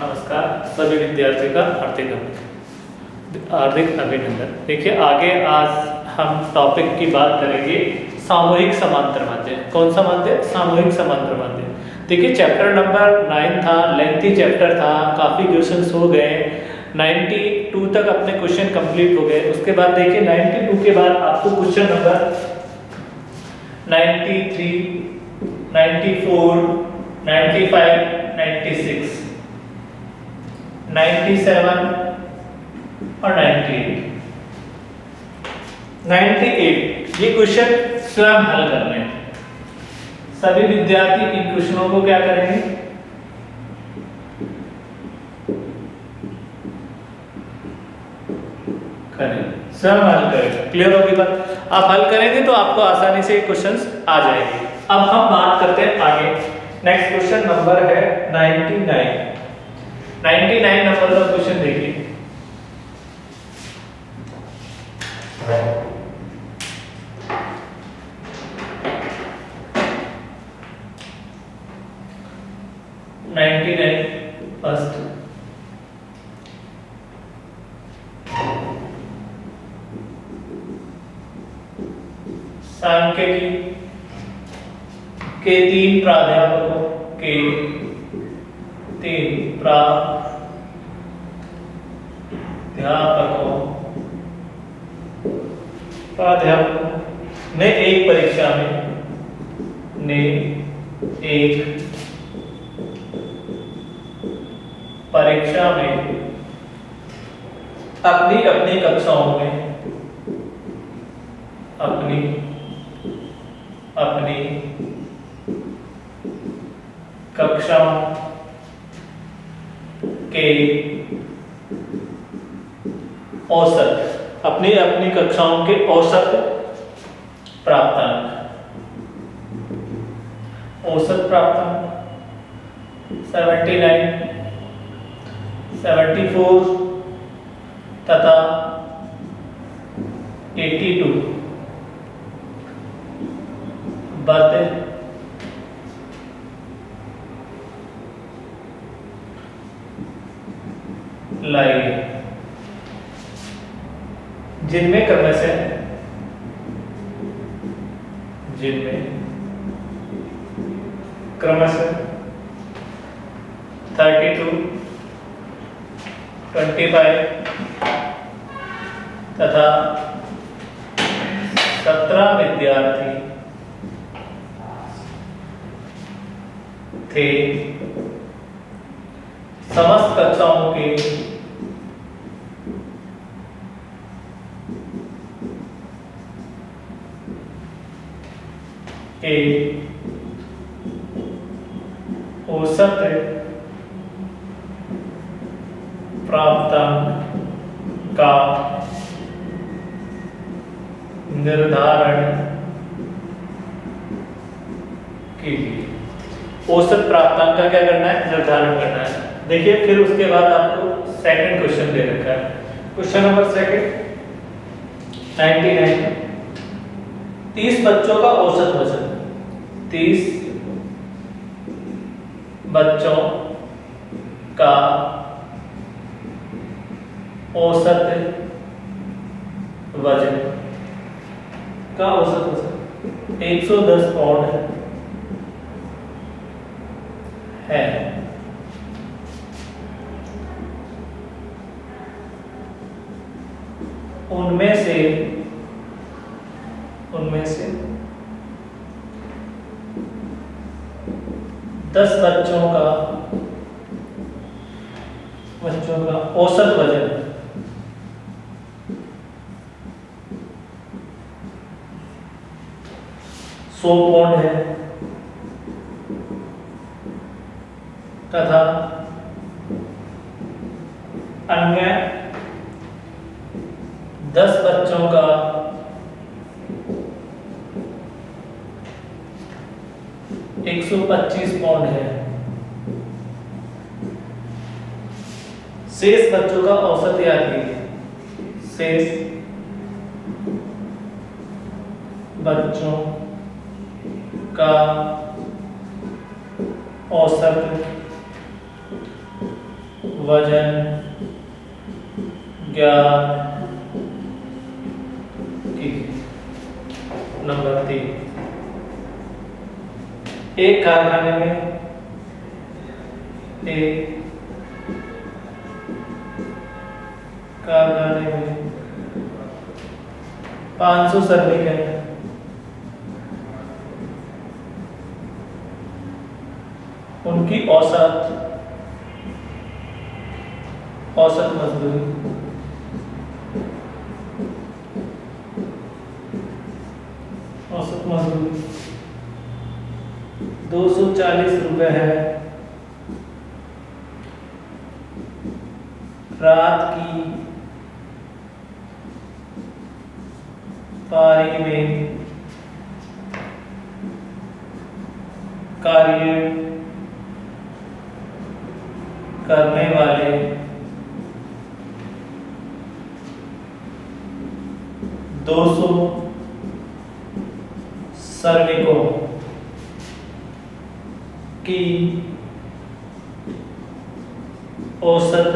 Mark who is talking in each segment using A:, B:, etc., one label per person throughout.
A: नमस्कार सभी विद्यार्थियों का हार्दिक अभिनंदन। देखिए आगे आज हम टॉपिक की बात करेंगे सामूहिक समांतर माध्य। कौन सा माध्य? सामूहिक समांतर माध्य। देखिए चैप्टर नंबर 9 था, लेंथी चैप्टर था, काफ़ी क्वेश्चंस हो गए, 92 तक अपने क्वेश्चन कंप्लीट हो गए। उसके बाद देखिए 92 के बाद आपको क्वेश्चन नंबर 93, 94, 95, 96, 97 और 98। 98 ये क्वेश्चन स्वयं हल करने हैं। सभी विद्यार्थी इन क्वेश्चनों को क्या करेंगे? स्वयं हल करेंगे। क्लियर होगी बात? आप हल करेंगे तो आपको आसानी से क्वेश्चंस आ जाएंगे। अब हम बात करते हैं आगे। नेक्स्ट क्वेश्चन नंबर है 99। 99 नंबर का क्वेश्चन देखिए। फर्स्ट सांख्यिकी के 3 प्राध्यापकों के 3 प्राध्यापकों ने एक परीक्षा में अपनी अपनी कक्षाओं के औसत अपनी कक्षाओं के औसत प्राप्तांक 79, 74 तथा 82 लाई, जिनमें क्रमशः 32, 25 तथा 17 विद्यार्थी थे। समस्त कक्षाओं के औसत प्राप्तांक का निर्धारण कीजिए। औसत प्राप्तांक का क्या करना है? निर्धारण करना है। देखिए फिर उसके बाद आपको सेकंड क्वेश्चन दे रखा है। Question number second 99। 30 बच्चों का औसत वजन, 30 बच्चों का औसत वजन 110 पाउंड है। उनमें से 10 बच्चों का औसत वजन 100 पाउंड है तथा अन्य 10 बच्चों का एक 125 पाउंड है। शेष बच्चों का औसत याद कीजिए। शेष बच्चों का औसत वजन ज्ञात कीजिए। नंबर 3, एक कारखाने में 500 श्रमिक हैं। उनकी औसत मजदूरी 240 रुपए है। रात की पारी में कार्य करने वाले 200 श्रमिकों की औसत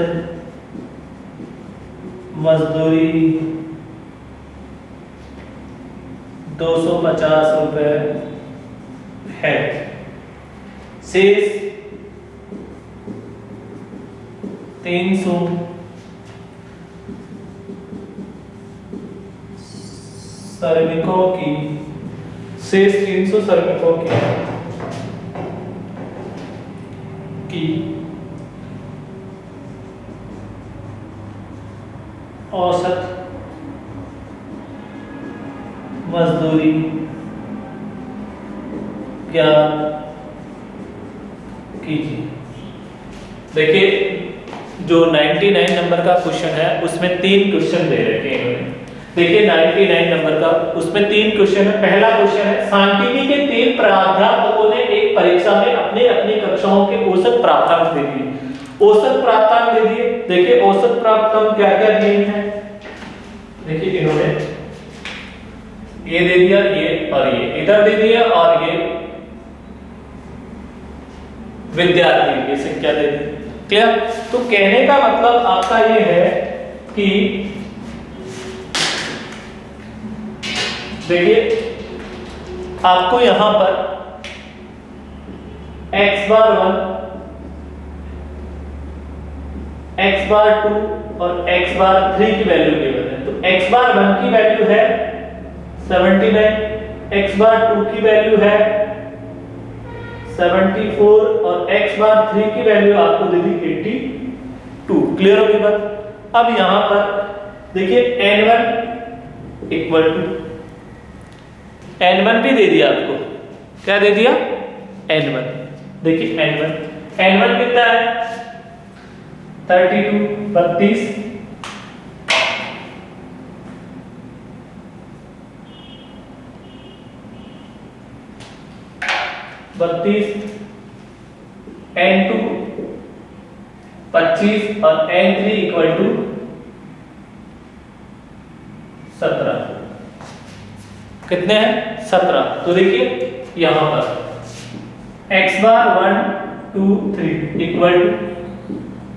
A: मजदूरी 250 रुपए है। शेष 300 श्रमिकों की औसत मजदूरी ज्ञात कीजिए। देखिए, जो 99 नंबर का क्वेश्चन है उसमें 3 क्वेश्चन दे रखे हैं इन्होंने। देखिए 99 नंबर का उसमें 3 क्वेश्चन है। पहला क्वेश्चन है, सांख्यिकी के 3 प्राध्यापकों ने एक परीक्षा में अपनी अपनी कक्षाओं के औसत प्राप्तांक दे दिए। औसत प्राप्तांक दे दिए। देखिए औसत प्राप्तांक क्या क्या दिए हैं। देखिए इन्होंने ये दे दिया, ये और ये इधर दे दिया, और ये विद्यार्थी ये संख्या दे दी। क्लियर? तो कहने का मतलब आपका ये है कि देखिए आपको यहां पर x बार 1, x बार 2 और x बार 3 की वैल्यू गिवन है। तो x बार 1 की वैल्यू है 79, x बार 2 की वैल्यू है 74 और x बार 3 की वैल्यू आपको दे दी 82। क्लियर होगी बात? अब यहां पर देखिए n1 इक्वल टू n1 भी दे दिया आपको। क्या दे दिया? n1। देखिए n1 कितना है? 32 32 n2 25 और n3 इक्वल टू 17। कितने हैं? 17। तो देखिए यहां पर x bar 1 2 3 equal to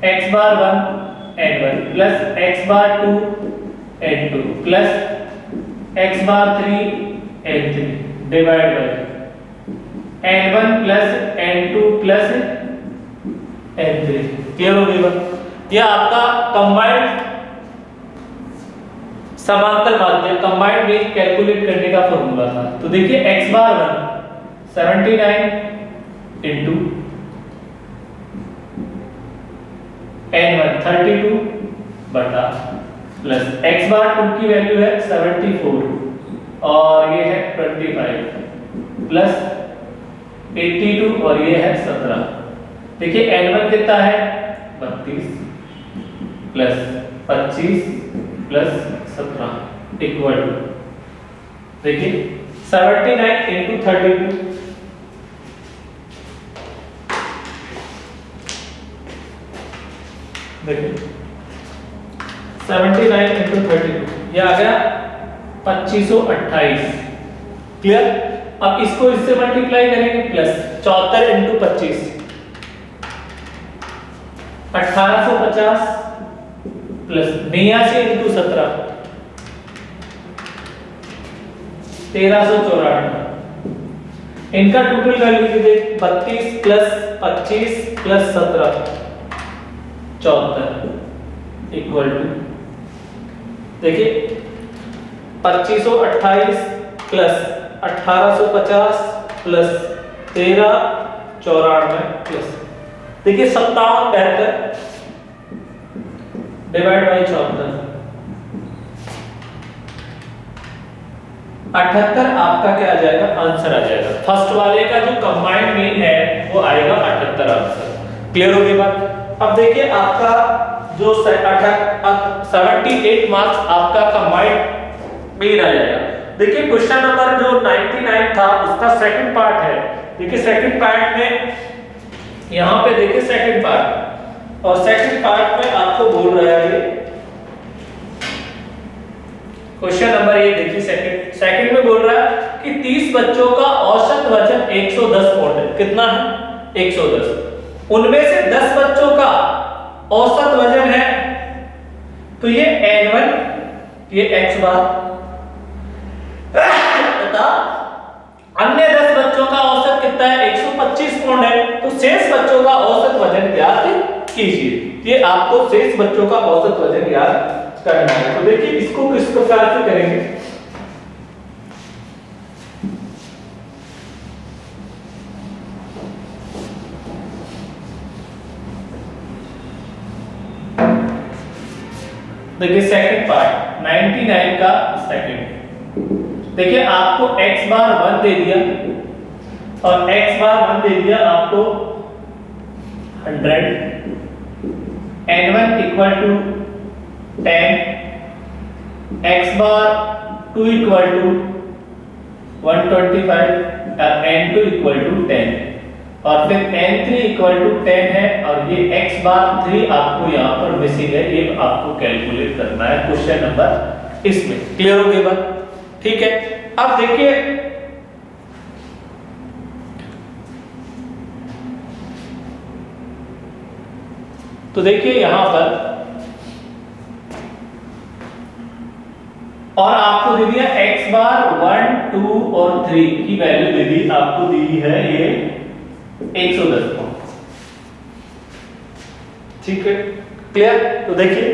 A: x bar 1 n1 plus x bar 2 n2 plus x bar 3 n3 divide by n1 plus n2 plus n3। Clear हो गई बात? यह आपका कंबाइंड समांतर माध्य कंबाइंड रेंज कैलकुलेट करने का फॉर्मूला था। तो देखिए x बार 1 79 इंटू n1 32 बटा प्लस x बार 2 की वैल्यू है 74 और ये है 25 प्लस 82 और ये है 17। देखिए n1 कितना है? 32 प्लस 25 प्लस 17 इक्वल टू देखिए 79 इंटू 32। देखिए 79 इंटू 32 ये आ गया 2528। क्लियर? अब इसको इससे मल्टीप्लाई करेंगे प्लस 74 इंटू 25 1850 प्लस 82 इंटू 17 1394। इनका टोटल कर लीजिए 32 प्लस 25 प्लस 17 74 इक्वल टू देखिए 2528 प्लस 1850 प्लस 1394 प्लस देखिए 5772 डिवाइड बाई 74 78 आपका क्या आ जाएगा आंसर आ जाएगा। फर्स्ट वाले का जो कंबाइंड मीन है वो आएगा 78 आंसर। क्लियर हो गई बात। अब देखिए आपका जो 78 मार्क्स आपका कंबाइंड मीन आ जाएगा। देखिए क्वेश्चन नंबर जो 99 था उसका सेकंड पार्ट है। देखिए सेकंड पार्ट में यहां पे देखिए सेकंड पार्ट और सेकंड पार्ट में आपको बोल रहा है ये क्वेश्चन नंबर ये देखिए सेकंड में बोल रहा है कि 30 बच्चों का औसत वजन 110 पाउंड है। कितना है 110। उनमें से 10 बच्चों का औसत वजन है तो ये n1 ये x बार तथा अन्य 10 बच्चों का औसत कितना है 125 पाउंड है। तो शेष बच्चों का औसत वजन ज्ञात कीजिए। ये आपको शेष बच्चों का औसत वजन ज्ञात करना है। तो देखिए इसको किस प्रकार से करेंगे। देखिए सेकंड पार्ट 99 का सेकंड देखिए आपको x बार 1 दे दिया और x बार 1 दे दिया आपको 100 n1 equal to 10 x bar 2 equal to 125 n2 equal to 10 और फिर n3 इक्वल टू 10 है और ये x बार 3 आपको यहाँ पर मिसिंग है। ये आपको कैलकुलेट करना है क्वेश्चन नंबर इसमें। क्लियर हो गई बात। ठीक है अब देखिए तो देखिए यहां पर और आपको दे दिया x बार 1 2 और 3 की वैल्यू दे दी आपको दी है ये 110 पाउंड। ठीक है क्लियर। तो देखिए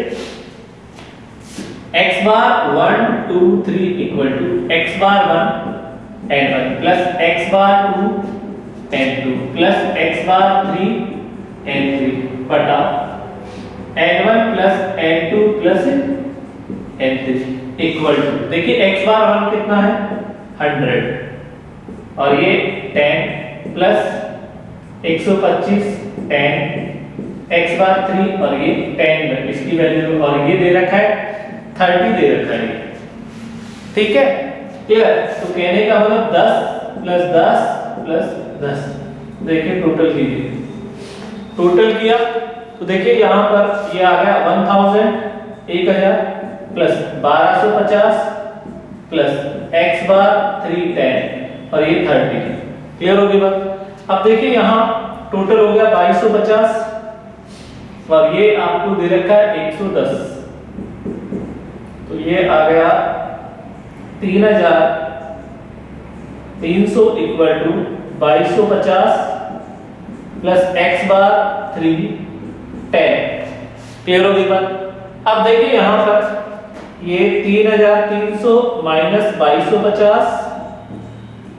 A: x bar 1 2 3 equal to x bar 1 n1 plus x bar 2 n2 plus x bar 3 n3 बटा n1 plus n2 plus n3 equal to देखिए x बार 1 कितना है 100 और ये 10 प्लस 125 10 x बार 3 और ये 10 इसकी वैल्यू और ये दे रखा है 30 दे रखा है। ठीक है क्लियर। तो कहने का मतलब 10 प्लस 10 प्लस 10 देखिए टोटल कीजिए। टोटल किया तो देखिए यहां पर ये आ गया 1000 प्लस 1250 प्लस x बार 310 और ये 30। क्लियर हो गई बात। अब देखिए यहां टोटल हो गया 2250 और ये आपको दे रखा है 110 तो ये आ गया 3300 equal to 2250 plus x bar 310। Clear हो गई बात। अब देखिए यहां पर ये 3300 minus 2250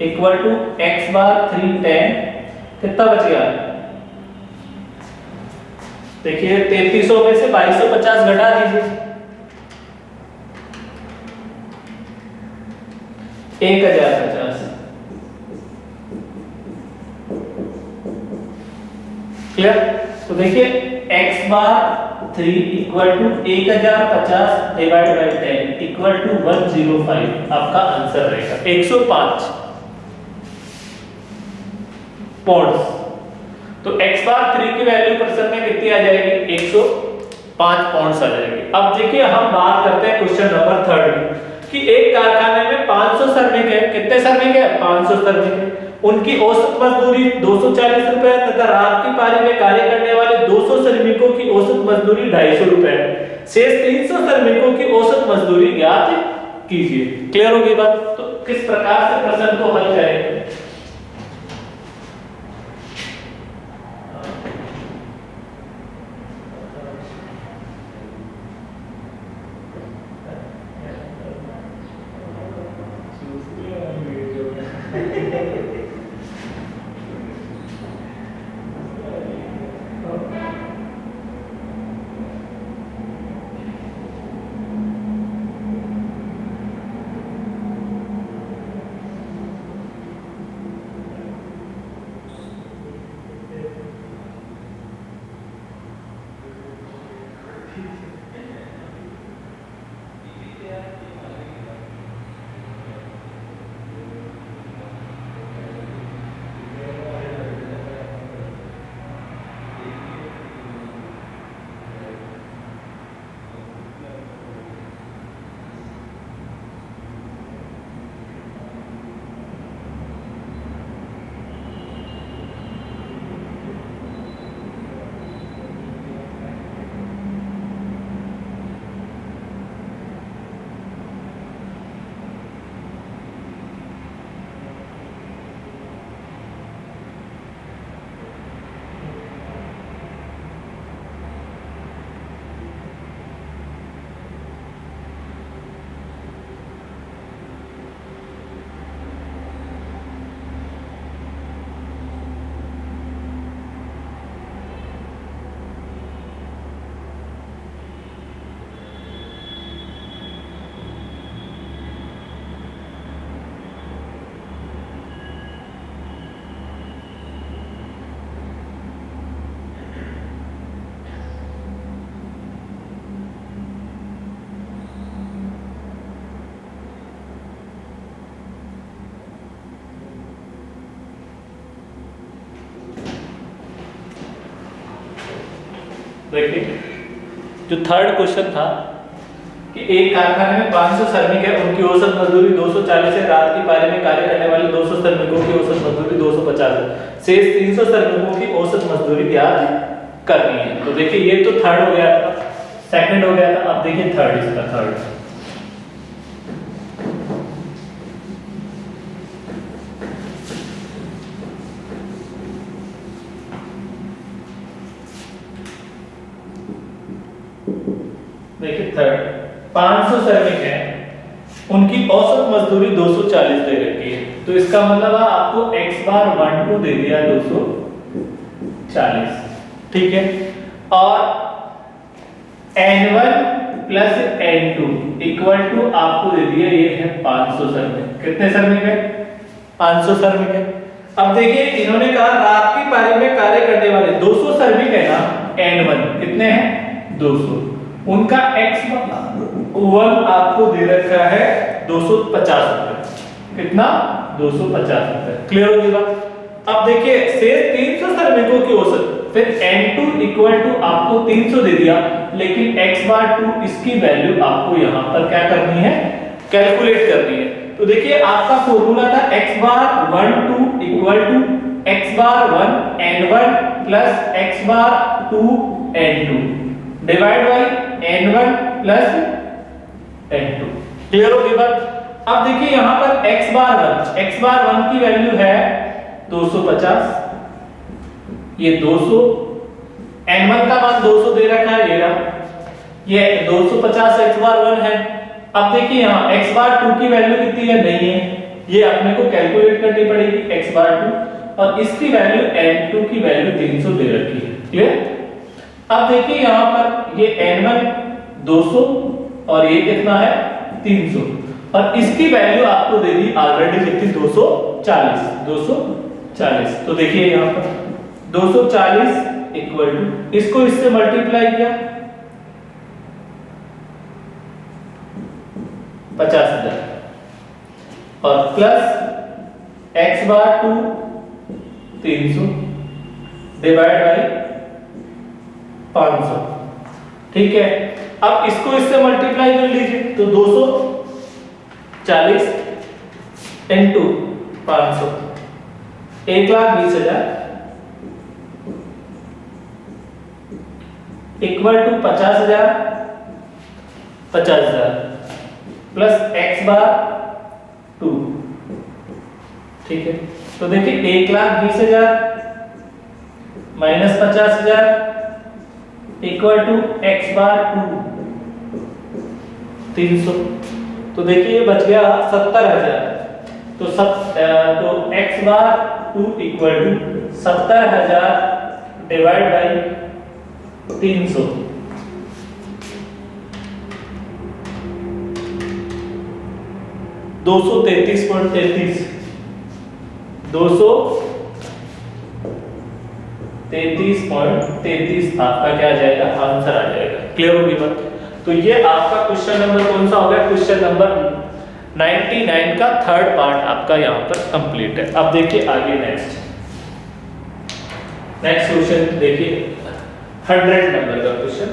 A: equal to x bar 310 कितना बच गया देखिए 3300 में से 2250 घटा दीजिए 1050। क्लियर। तो देखिए x bar 3 equal to 1050 divide by 10 equal to 105 आपका आंसर रहेगा 105 पॉइंट्स। तो x बार 3 की वैल्यू परसेंट में कितनी आ जाएगी 105 पॉइंट्स आ जाएगी। अब देखिए हम बात करते हैं क्वेश्चन नंबर 3 कि एक कारखाने में 500 श्रमिक है। कितने श्रमिक है 500 श्रमिक है। उनकी औसत मजदूरी 240 रुपए तथा रात की पारी में कार्य करने वाले 200 श्रमिकों की मजदूरी 250 रुपए है। शेष 300 श्रमिकों की औसत मजदूरी ज्ञात कीजिए। क्लियर होगी बात? तो किस प्रकार से प्रश्न को हल करेंगे? देखिए जो थर्ड क्वेश्चन था कि एक कारखाने में 500 श्रमिक है, उनकी औसत मजदूरी 240 है, रात की पारी में कार्य करने वाले 200 श्रमिकों की औसत मजदूरी 250 है, शेष 300 श्रमिकों की औसत मजदूरी ज्ञात करनी है। तो देखिए ये तो थर्ड हो गया था, सेकंड हो गया था, अब देखिए थर्ड, इसका थर्ड देखिए थर्ड 500 श्रमिक हैं, उनकी औसत मजदूरी 240 दे रखी है। तो इसका मतलब आपको x बार 12 दे दिया 240, ठीक है, और n1 plus n2 equal to आपको दे दिया ये है 500 श्रमिक। कितने श्रमिक है? 500 श्रमिक है। अब देखिए इन्होंने कहा रात की पारी में कार्य करने वाले 200 श्रमिक है ना, n1 कितने हैं? 200, उनका x1 आपको दे रखा है 250 रुपए। कितना? 250 रुपए। क्लियर होगी बात? अब देखिए शेष 300 श्रमिकों की औसत, फिर n2 इक्वल टू आपको 300 दे दिया, लेकिन x बार 2 इसकी वैल्यू आपको यहां पर क्या करनी है? कैलकुलेट करनी है। तो देखिए आपका फॉर्मूला था x bar 1 2 equal to x bar 1 n1 plus x bar 2 n2 divide by n1 plus n2। Clear होगी बात? अब देखिए यहां पर x बार 1 की वैल्यू है 250, ये 200, n1 का मान 200 दे रखा है, ये 250 x बार 1 है। अब देखिए यहां x बार 2 की वैल्यू कितनी है? नहीं है, ये अपने को कैलकुलेट करनी पड़ेगी x बार 2, और इसकी वैल्यू n2 की वैल्यू 300 दे रखी है। क्लियर? अब देखिए यहां पर ये n1 200 और ये कितना है? 300, और इसकी वैल्यू आपको दे दी ऑलरेडी कितनी? 240। तो देखिए यहां पर 240 इक्वल टू, इसको इससे मल्टीप्लाई किया 50,000 और plus x bar 2 300 divide by 500। ठीक है, अब इसको इससे मल्टीप्लाई कर लीजिए, तो 240 into 500 1,20,000 equal to 50,000 plus x bar 2। ठीक है, तो देखिए 1,20,000 minus 50,000 equal to x bar 2 300। तो देखिए ये बच गया 70,000। तो x bar 2 equal to 70,000 divide by 300। 233.33 233.33 आपका क्या आ जाएगा, आंसर आ जाएगा। क्लियर होगी बात? तो ये आपका क्वेश्चन नंबर कौन सा हो गया, क्वेश्चन नंबर 99 का थर्ड पार्ट आपका यहाँ पर कंप्लीट है। अब देखिए आगे नेक्स्ट क्वेश्चन देखिए 100 नंबर का क्वेश्चन।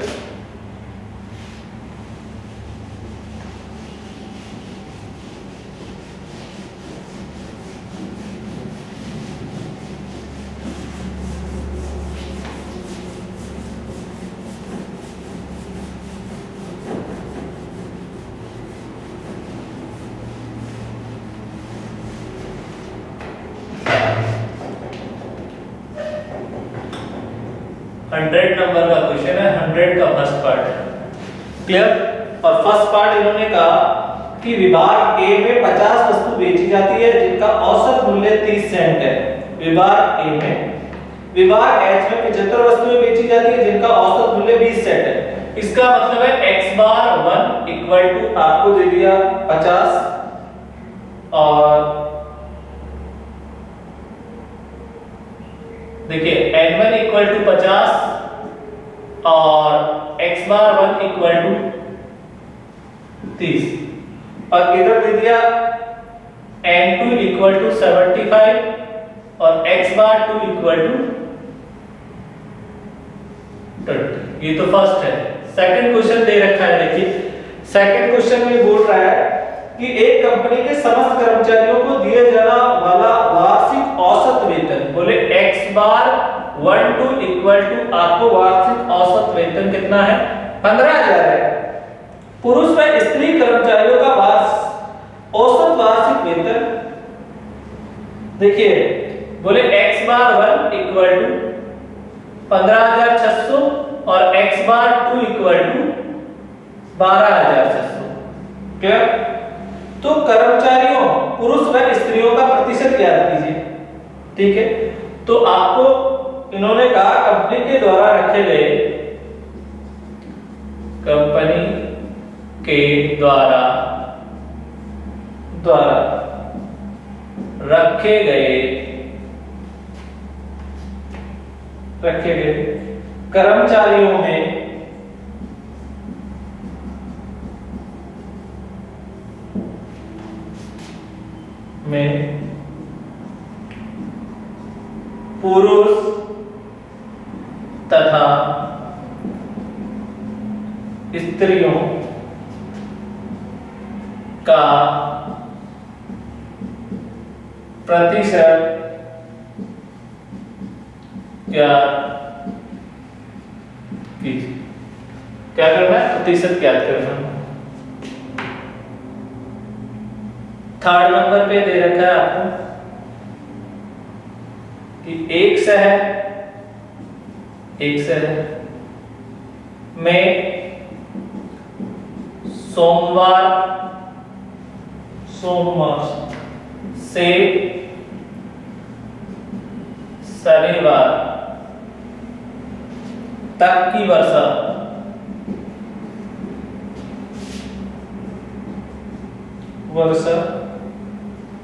A: नंबर का क्वेश्चन है, 100 का फर्स्ट पार्ट है। क्लियर? और फर्स्ट पार्ट इन्होंने कहा कि विभाग ए में 50 वस्तु बेची जाती है जिनका औसत मूल्य 30 सेंट है। विभाग ए में, विभाग एच में 75 वस्तुएं बेची जाती है जिनका औसत मूल्य 20 सेंट है। इसका मतलब है x बार 1 इक्वल टू आपको दे दिया 50 और देखिए n1 इक्वल टू 50 और x बार 1 इक्वल टू 30 और इधर दे दिया n2 इक्वल टू 75 और x बार 2 इक्वल टू 30। ये तो फर्स्ट है। सेकंड क्वेश्चन दे रखा है, देखिए सेकंड क्वेश्चन में बोल रहा है कि एक कंपनी के समस्त कर्मचारियों को दिए जाना वाला वार्षिक औसत वेतन, बोले x बार 1 2 इक्वल टू आपको वार्षिक औसत वेतन कितना है, 15,000 है। पुरुष व स्त्री कर्मचारियों का औसत वार्षिक वेतन देखिए, बोले x बार 1 इक्वल टू 15,600 और x bar 2 equal to 12,600। Clear? तो कर्मचारियों पुरुष व स्त्रियों का प्रतिशत ज्ञात कीजिए। ठीक है, तो आपको इन्होंने कहा कंपनी के द्वारा रखे गए, कंपनी के द्वारा रखे गए कर्मचारियों में पुरुष तथा स्त्रियों का प्रतिशत क्या करना है, प्रतिशत ज्ञात करना। थर्ड नंबर पे दे रखा है आपको कि एक शहर में सोमवार से शनिवार तक की वर्षा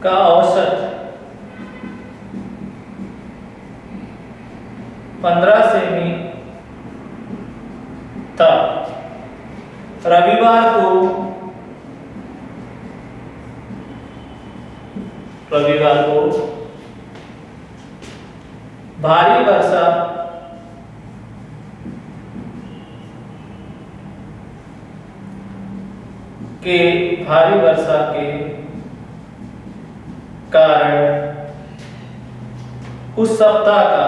A: का औसत 15 सेमी था। रविवार को भारी वर्षा के कारण उस सप्ताह का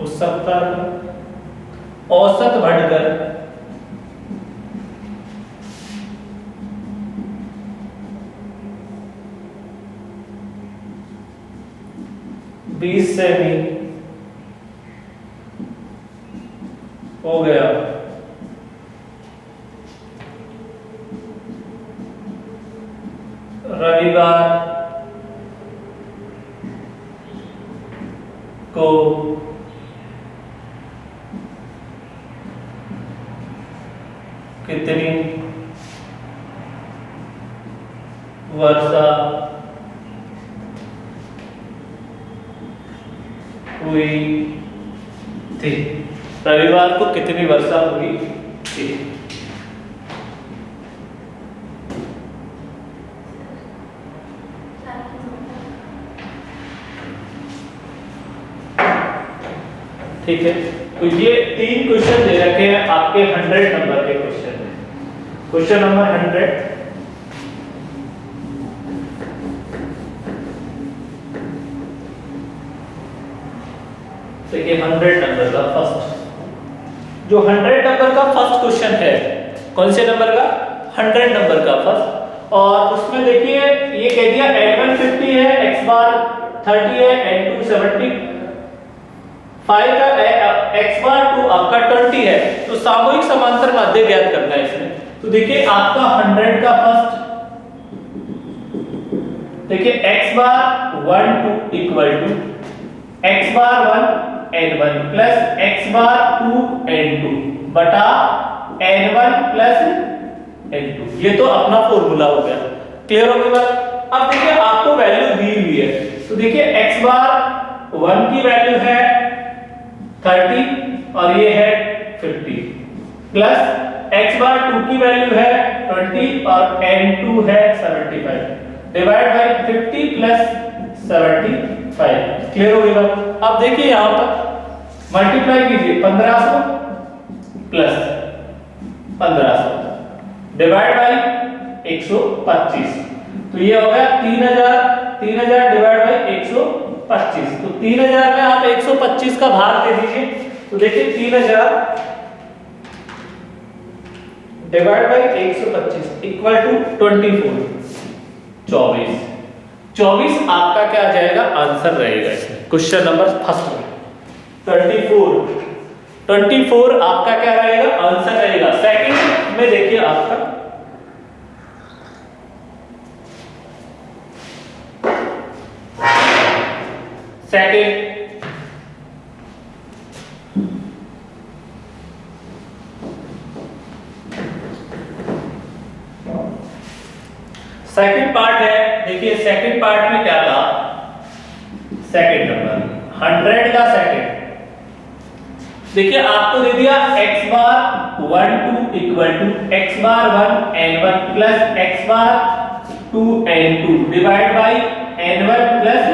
A: उस सप्ताह का औसत बढ़कर 20 सेमी हो गया। रविवार को कितनी वर्षा हुई थी? रविवार को कितनी वर्षा हुई थी? ठीक है, तो ये 3 क्वेश्चन दे रखे हैं आपके 100 नंबर के क्वेश्चन। क्वेश्चन नंबर 100, देखिए 100 नंबर का फर्स्ट, जो 100 नंबर का फर्स्ट क्वेश्चन है, कौन से नंबर का? 100 नंबर का फर्स्ट। और उसमें देखिए ये कह दिया n1 50 है, x बार 30 है, n2 75 का x बार 2 आपका 20 है। तो सामूहिक समांतर माध्य ज्ञात करना है इसमें। तो देखिए आपका 100 का फर्स्ट, देखिए x bar 1 2 equal to x bar 1 n1 plus x bar 2 n2 बटा n1 प्लस n2। ये तो अपना फॉर्मूला हो गया। क्लियर हो गया? अब देखिए आपको वैल्यू दी हुई है, तो देखिए x बार 1 की वैल्यू है 30 और ये है 50 प्लस x बार 2 की वैल्यू है 20 और n2 है 75 डिवाइड बाय 50 प्लस 75। क्लियर हो गया? अब देखिए यहां पर मल्टीप्लाई कीजिए 1500 प्लस 1500 डिवाइड बाय 125, तो ये हो गया 3000 डिवाइड बाय 125। तो 3000 में आप 125 का भाग दे दीजिए, तो देखिए 3000 डिवाइड बाय 125 इक्वल टू 24 आपका क्या आ जाएगा? आंसर रहेगा इसमें क्वेश्चन नंबर फर्स्ट में 24 आपका क्या रहेगा? आंसर रहेगा। सेकंड में देखिए आपका सेकंड पार्ट है। देखिए सेकंड पार्ट में क्या था? सेकंड नंबर 100 का सेकंड, देखिए आपको दे दिया x bar 1 2 equal to x bar 1 n1 plus x bar 2 n2 divide by n1 plus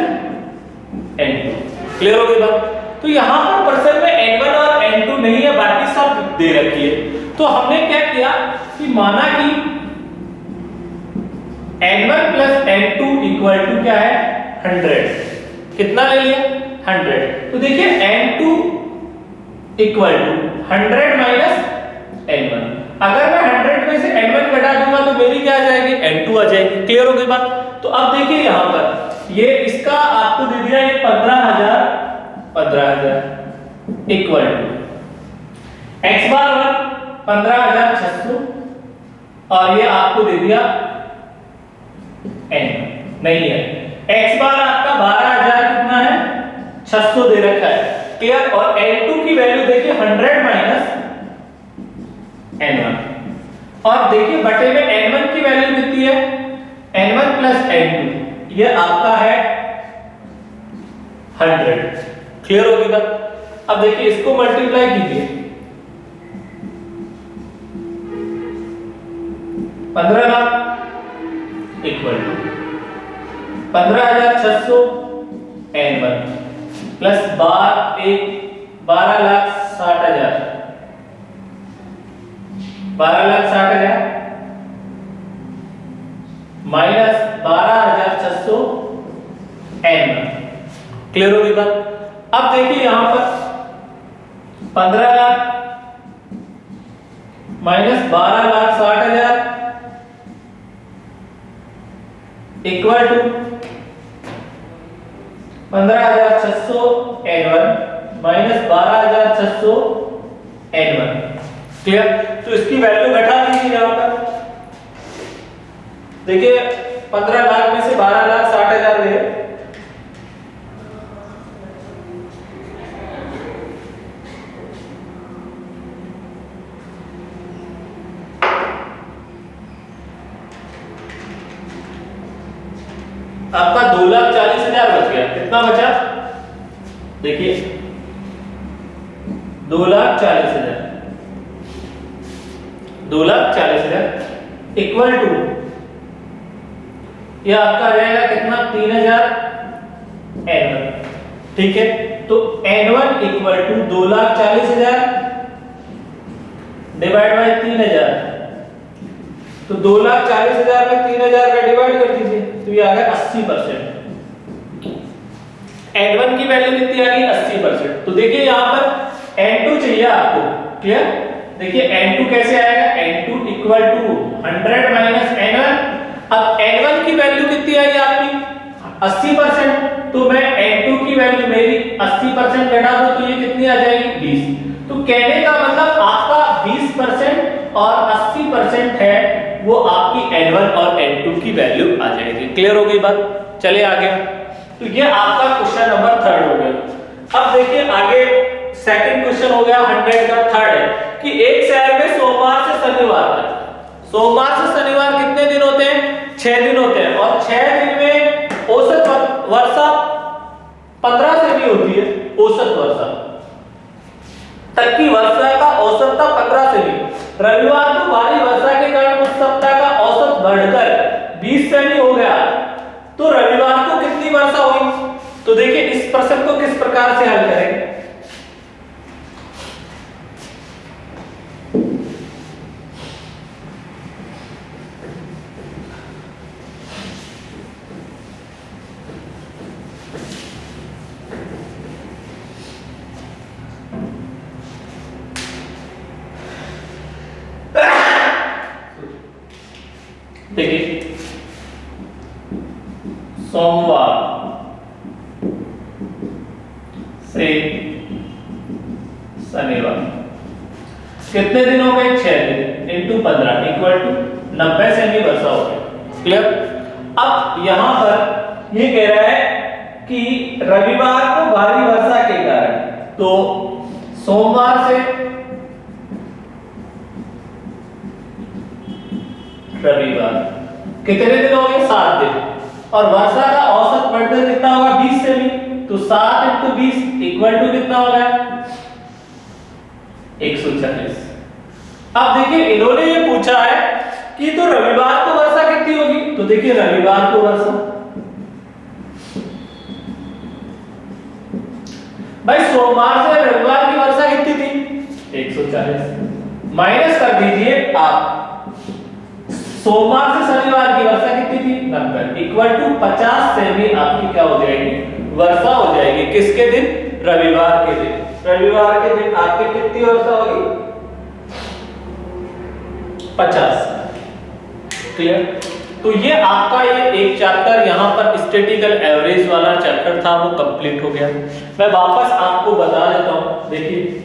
A: n2। Clear हो गई बात? तो यहां पर पर्सन में n1 और n2 नहीं है, बाकी सब दे रखी है। तो हमने क्या किया कि माना कि n1 plus n2 equal to क्या है? 100। कितना ले लिया? 100। तो देखिए n2 equal to 100 minus n1। अगर मैं 100 में से n1 घटा दूंगा तो मेरी क्या आ जाएगी? n2 आ जाएगी। क्लियर हो गई बात? तो अब देखिए यहां पर ये इसका आपको दे दिया ये 15000 इक्वल टू x बार 1 15600 और ये आपको दे दिया n नहीं है, x बार आपका 12000 कितना है? 600 दे रखा है। क्लियर? और n2 की वैल्यू देखिए 100 माइनस n1 और देखिए बटे में n1 की वैल्यू कितनी है? n1 प्लस n2, ये आपका है 100। क्लियर होगी बात? अब देखिए इसको मल्टीप्लाई कीजिए 15 लाख इक्वल टू 15600 n1 प्लस 12,60,000 माइनस 12,600 n1। क्लियर होगी बात? अब देखिए यहां पर 15,00,000 minus 12,60,000 equal to 15,600 N1 minus 12,600 N1। Clear? तो इसकी वैल्यू घटा दीजिए यहां पर। देखिए 15 लाख में से 12,60,000 गए, आपका 2,40,000 बच गया। कितना बचा? देखिए 2,40,000 इक्वल टू यह आपका आ जाएगा कितना? 3,000 N1। ठीक है, तो N1 equal to 2,40,000 divide by 3,000। तो 2,40,000 में 3,000 का डिवाइड कर दीजिए, तो ये आ गया 80%। N1 की वैल्यू कितनी आ गई? 80%। तो देखिए यहां पर N2 चाहिए आपको। क्लियर? देखिए N2 कैसे आएगा? N2 equal to 100 minus N1। अब N1 की वैल्यू कितनी आई आपकी? 80%। तो मैं N2 की वैल्यू मेरी 80% घटा दूं तो ये कितनी आ जाएगी? 20। तो कहने का मतलब आपका 20% और 80% है वो आपकी N1 और N2 की वैल्यू आ जाएगी। क्लियर हो गई बात? चले आगे। तो ये आपका क्वेश्चन नंबर 3 हो गया। अब देखिए आगे सेकंड क्वेश्चन हो गया 100 का। थर्ड है कि एक शहर में सोमवार से शनिवार तक, सोमवार से शनिवार कितने दिन होते हैं? 6 दिन होते हैं, और 6 दिन में औसत वर्षा 15 से भी होती है। औसत वर्षा तक की वर्षा का औसत था 15 से भी। रविवार को भारी वर्षा के कारण उस सप्ताह का औसत बढ़कर 20 से भी हो गया, तो रविवार को कितनी वर्षा हुई? तो देखिए इस प्रश्न को किस प्रकार से हल करेंगे। देखिए सोमवार से शनिवार कितने दिन हो गए? 6 दिन इंटू 15 इक्वल टू 90 सेमी वर्षा हो गई। क्लियर? अब यहां पर ये कह रहा है कि रविवार को भारी वर्षा के कारण, तो सोमवार से रविवार कितने दिन हो गए? 7 दिन, और वर्षा का औसत बढ़कर कितना होगा? 20 से भी, तो 7 इंटू 20 इक्वल टू कितना होगा? 140। अब देखिए इन्होंने ये पूछा है कि तो रविवार को वर्षा कितनी होगी, तो देखिए रविवार को वर्षा, भाई सोमवार से रविवार की वर्षा कितनी थी? 140। माइनस कर दीजिए आप सोमवार से शनिवार की वर्षा कितनी थी? 90 इक्वल टू 50 से भी आपकी क्या हो जाएगी? वर्षा हो जाएगी। किसके दिन? रविवार के दिन। रविवार के दिन आपकी कितनी वर्षा होगी? 50। क्लियर? तो ये आपका ये एक चैप्टर यहां पर स्टैटिकल एवरेज वाला चैप्टर था, वो कंप्लीट हो गया। मैं वापस आपको बता देता हूं। देखिए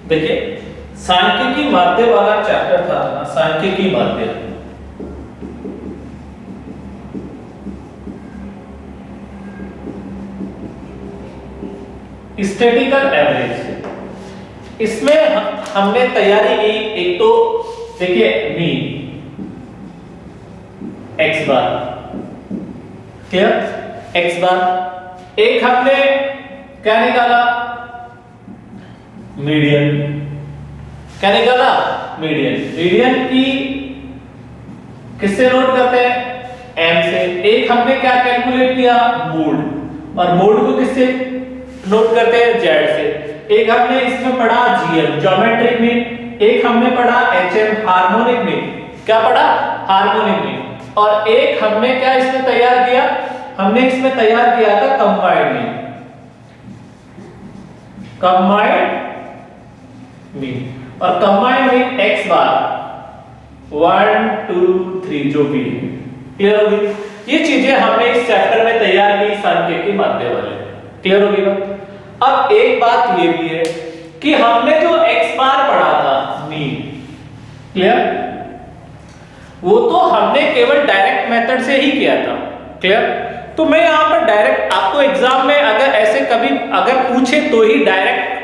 A: देखिए सांख्यिकी माध्य वाला चैप्टर था ना, सांख्यिकी माध्य। स्टैटिकल एवरेज, इसमें हमने तैयारी की। एक तो देखिए मीन एक्स बार, क्लियर? एक्स बार। एक हमने क्या निकाला? मीडियन। क्या निकाला? मीडियन। मीडियन की किससे नोट करते हैं? एम से। एक हमने क्या कैलकुलेट किया? मोड, और मोड को किससे नोट करते हैं? जेड से। एक हमने इसमें पढ़ा जीएम ज्योमेट्रिक में, एक हमने पढ़ा एचएम हार्मोनिक में। क्या पढ़ा? हार्मोनिक में। और एक हमने क्या इसमें तैयार किया? हमने इसमें तैयार किया था कंबाइंड में, कंबाइंड में। और कंबाइंड में एक्स बार 1 2 3 जो भी है, क्लियर होगी? ये चीजें हमने इस चैप्टर में तैयार की सांख्यिकी माध्य वाले, क्लियर होगी बात? अब एक बात ये भी है कि हमने जो एक्स बार पढ़ा था मीन, क्लियर, वो तो हमने केवल डायरेक्ट मेथड से ही किया था, क्लियर। तो मैं यहां पर डायरेक्ट आपको एग्जाम में अगर ऐसे कभी अगर पूछे तो ही डायरेक्ट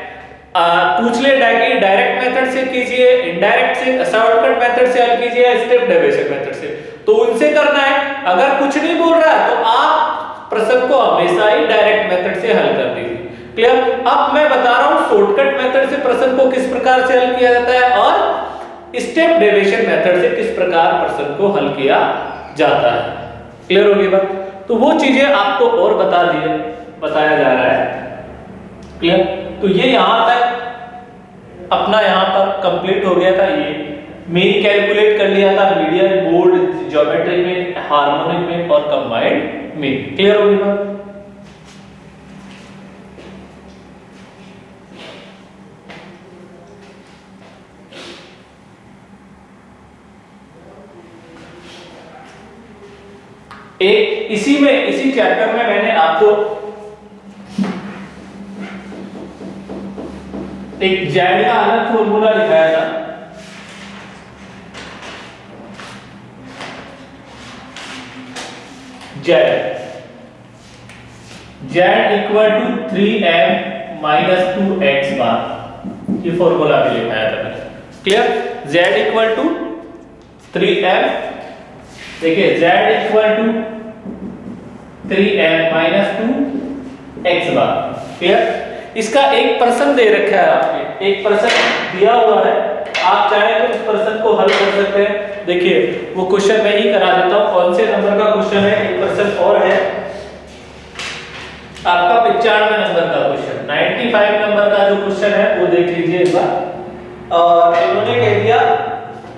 A: पूछ ले कि डायरेक्ट मेथड से कीजिए, इनडायरेक्ट से, शॉर्टकट मेथड से हल कीजिए, स्टेप डेविएशन मेथड से, तो उनसे करना है। अगर कुछ नहीं बोल रहा है तो आप प्रश्न को हमेशा ही डायरेक्ट मेथड से हल कर दीजिए, क्लियर। अब मैं बता रहा हूं शॉर्टकट मेथड से प्रश्न को किस प्रकार से हल किया जाता है और स्टेप डेविएशन मेथड से किस प्रकार प्रश्न को हल किया जाता है, क्लियर होगी बात? तो वो चीजें आपको और बताया जा रहा है, क्लियर। तो ये यहां तक अपना यहां पर कंप्लीट हो गया था। ये मेरी कैलकुलेट कर लिया था मीडियम, बोर्ड, ज्योमेट्री में, हार्मोनिक में और कंबाइंड में, क्लियर होगी बात? एक इसी चैप्टर में मैंने आपको एक जेड का अलग फॉर्मूला दिखाया था। Z equal to 3m minus 2x bar, ये फॉर्मूला भी लिखाया था मैंने, clear. Z equal to 3m, देखिए z equal to 3m minus 2x bar, clear. इसका एक प्रश्न दे रखा है आपके, एक प्रश्न दिया हुआ है, आप चाहे तो इस प्रश्न को हल कर सकते हैं। देखिए वो क्वेश्चन मैं ही करा देता हूं, कौन से नंबर का क्वेश्चन है। एक प्रश्न और है आपका 95 नंबर का क्वेश्चन, 95 नंबर का जो क्वेश्चन है वो देख लीजिए एक बार। और इन्होंने कह दिया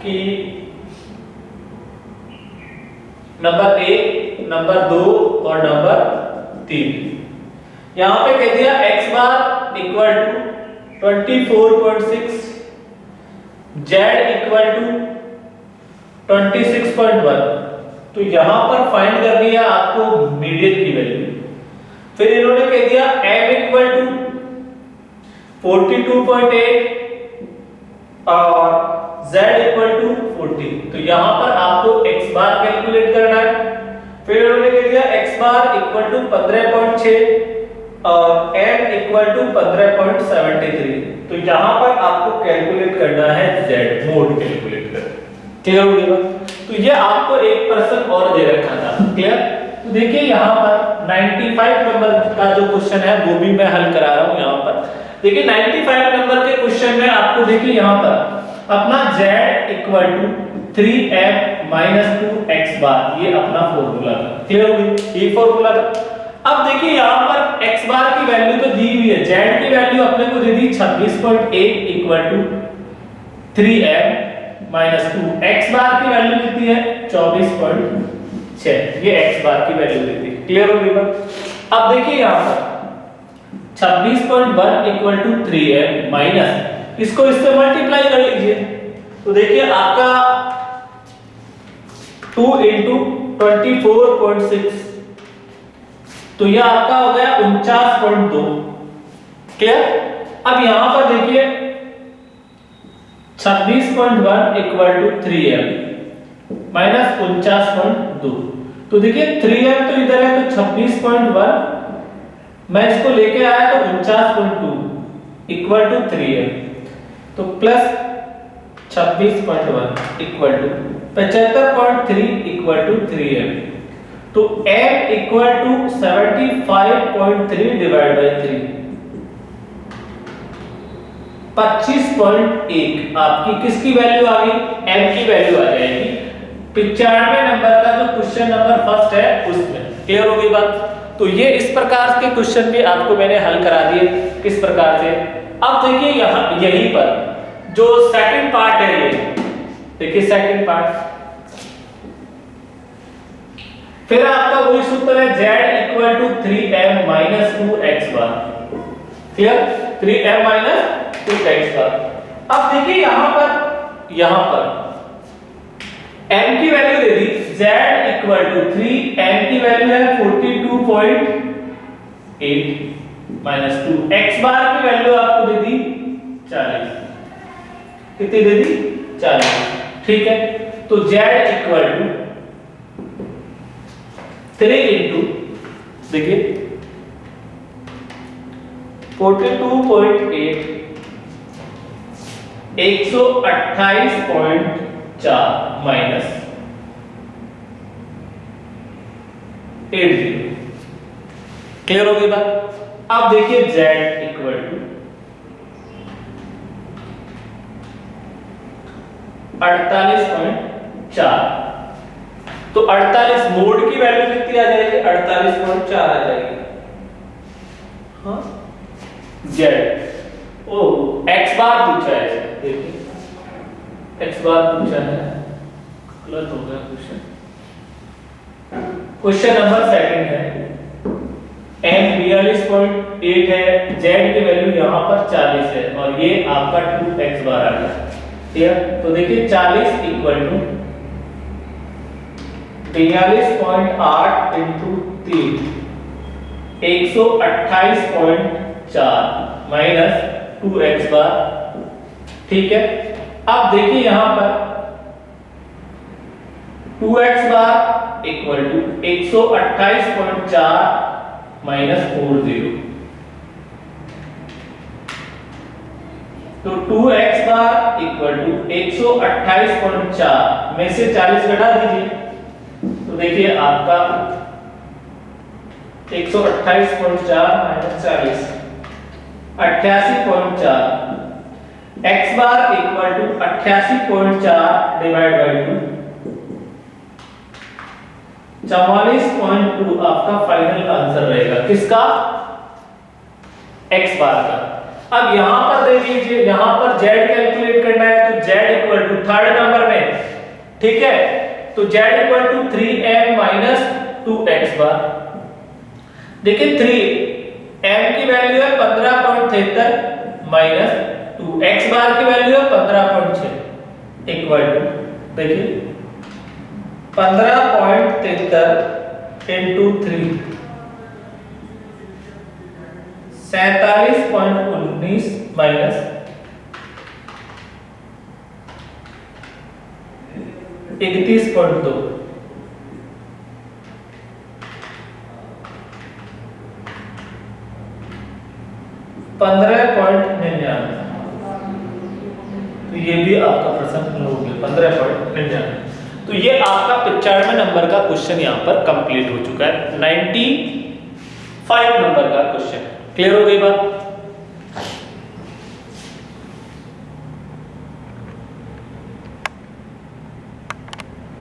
A: कि नंबर 1, नंबर 2 और नंबर 3, यहां पे कह दिया x bar equal to 24.6, z equal to 26.1। तो यहां पर फाइंड करनी है आपको मीडियन की वैल्यू। फिर इन्होंने कह दिया m इक्वल टू 42.8 और z इक्वल टू 40। तो यहां पर आपको x बार कैलकुलेट करना है। फिर उन्होंने कह दिया x बार इक्वल टू 15.6 और m इक्वल टू 15.73। तो यहां पर आपको कैलकुलेट करना है z, मोड कैलकुलेट करना, क्लियर हो गया? तो ये आपको एक प्रश्न और दे रखा था, क्लियर। तो देखिए यहां पर 95 नंबर का जो क्वेश्चन है वो भी मैं हल करा रहा हूं। यहां पर देखिए 95 नंबर के क्वेश्चन में आपको देखिए यहां पर अपना z equal to 3m minus 2x bar, ये अपना फॉर्मूला था, क्लियर हो गई? ये फॉर्मूला था। अब देखिए यहां पर x बार की वैल्यू तो दी हुई है, z की वैल्यू अपने को दे दी 26.8 equal to 3m minus 2, x bar की वैल्यू कितनी है 24.6, ये x बार की वैल्यू दी थी, क्लियर हो गई बात? अब देखिए यहां पर 26.1 इक्वल टू 3m माइनस, इसको इससे मल्टीप्लाई कर लीजिए। तो देखिए आपका 2 इंटू 24.6, तो यह आपका हो गया 49.2, क्लियर। अब यहां पर देखिए 26.1 इक्वल टू 3m माइनस 49.2। तो देखिए 3m तो इधर है तो 26.1, मैं इसको लेके आया तो 49.2 इक्वल टू 3m, तो plus 26.1 equal to 75.3 equal to 3m। तो m equal to 75.3 divide by 3, 25.1 आपकी किसकी वैल्यू आ गई? m की वैल्यू आ जाएगी 95 नंबर का जो क्वेश्चन नंबर फर्स्ट है उसमें, क्लियर हो गई बात? तो ये इस प्रकार के क्वेश्चन भी आपको मैंने हल करा दिए। किस प्रकार से? अब देखिए यहाँ यहीं पर जो सेकंड पार्ट है, ये देखिए सेकंड पार्ट, फिर आपका वही सूत्र है z equal to 3m minus 2x bar. Clear? 3m minus 2x bar. अब देखिए यहां पर m की वैल्यू दे दी, z इक्वल टू 3, m की वैल्यू है 42.8 माइनस 2, x बार की वैल्यू आपको दे दी 40। कितनी दे दी? 40। ठीक है, तो z इक्वल टू 3 इंटू देखिए 42.8 128.4 माइनस 80। क्लियर हो गई बात? अब देखिए z इक्वल टू 48.4, तो 48 मोड की वैल्यू कितनी आ जाएगी? 48.4 आ जाएगी। हाँ, z ओ x बार पूछा है, देखिए x बार पूछा है, गलत हो गया क्वेश्चन। क्वेश्चन नंबर सेकंड है, m 42.8 है, z की वैल्यू यहाँ पर 40 है और ये आपका 2x बार आ गया। ठीक, तो देखिए 40 equal to 42.8 into 3 128.4 minus 2x bar. ठीक है, अब देखिए यहां पर 2x bar equal to 128.4 minus 40, तो 2x बार इक्वल टू 128.4 में से 40 घटा दीजिए, तो देखिए आपका 128.4 minus 40 88.4, x bar equal to 88.4 divide by 2 44.2 आपका फाइनल आंसर रहेगा। किसका? x बार का। अब यहां पर देख लीजिए, यहां पर z कैलकुलेट करना है, तो z equal to third number में, ठीक है, तो z equal to 3m minus 2x bar. देखिए 3m की वैल्यू है 15.73 माइनस 2x बार की वैल्यू है 15.6 इक्वल टू देखिए 15.73 इंटू 3 47.19 माइनस 31.2, तो ये भी आपका प्रश्न हो गया 15.99। तो ये आपका 95 नंबर का क्वेश्चन यहाँ पर कंप्लीट हो चुका है। 95 नंबर का क्वेश्चन। क्लियर हो गई बात?